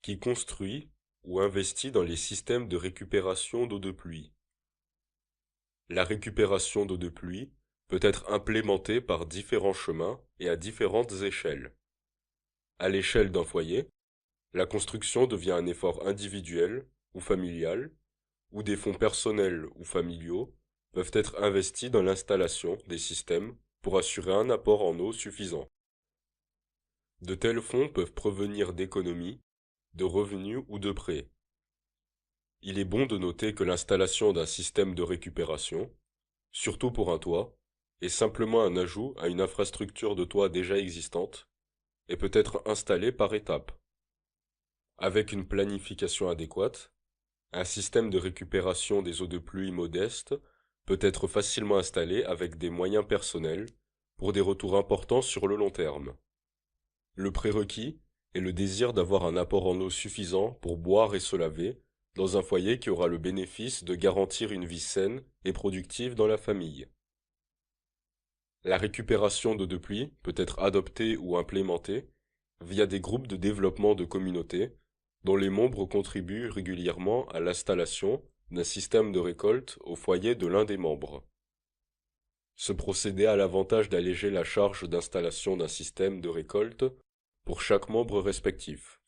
qui construit ou investit dans les systèmes de récupération d'eau de pluie. La récupération d'eau de pluie peut être implémentée par différents chemins et à différentes échelles. À l'échelle d'un foyer, la construction devient un effort individuel ou familial, où des fonds personnels ou familiaux peuvent être investis dans l'installation des systèmes pour assurer un apport en eau suffisant. De tels fonds peuvent provenir d'économies, de revenus ou de prêts. Il est bon de noter que l'installation d'un système de récupération, surtout pour un toit, est simplement un ajout à une infrastructure de toit déjà existante et peut être installée par étapes. Avec une planification adéquate, un système de récupération des eaux de pluie modeste peut être facilement installé avec des moyens personnels pour des retours importants sur le long terme. Le prérequis est le désir d'avoir un apport en eau suffisant pour boire et se laver dans un foyer qui aura le bénéfice de garantir une vie saine et productive dans la famille. La récupération d'eau de pluie peut être adoptée ou implémentée via des groupes de développement de communautés dont les membres contribuent régulièrement à l'installation d'un système de récolte au foyer de l'un des membres. Ce procédé a l'avantage d'alléger la charge d'installation d'un système de récolte pour chaque membre respectif.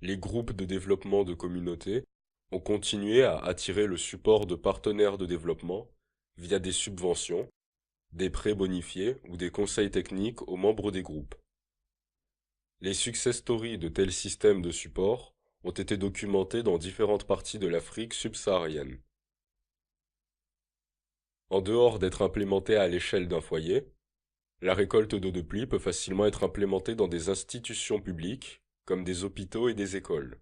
Les groupes de développement de communautés ont continué à attirer le support de partenaires de développement via des subventions, des prêts bonifiés ou des conseils techniques aux membres des groupes. Les success stories de tels systèmes de support ont été documentés dans différentes parties de l'Afrique subsaharienne. En dehors d'être implémenté à l'échelle d'un foyer, la récolte d'eau de pluie peut facilement être implémentée dans des institutions publiques, comme des hôpitaux et des écoles.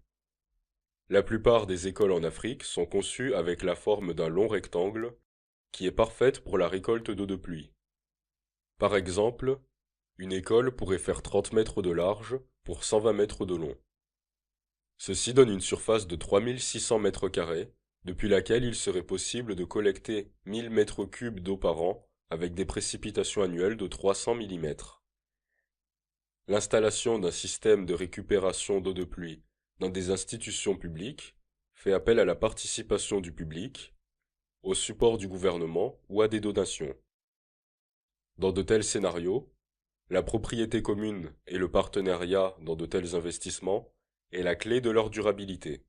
La plupart des écoles en Afrique sont conçues avec la forme d'un long rectangle qui est parfaite pour la récolte d'eau de pluie. Par exemple, une école pourrait faire 30 mètres de large pour 120 mètres de long. Ceci donne une surface de 3600 mètres carrés, depuis laquelle il serait possible de collecter 1000 mètres cubes d'eau par an avec des précipitations annuelles de 300 mm. L'installation d'un système de récupération d'eau de pluie dans des institutions publiques fait appel à la participation du public, au support du gouvernement ou à des donations. Dans de tels scénarios, la propriété commune et le partenariat dans de tels investissements est la clé de leur durabilité.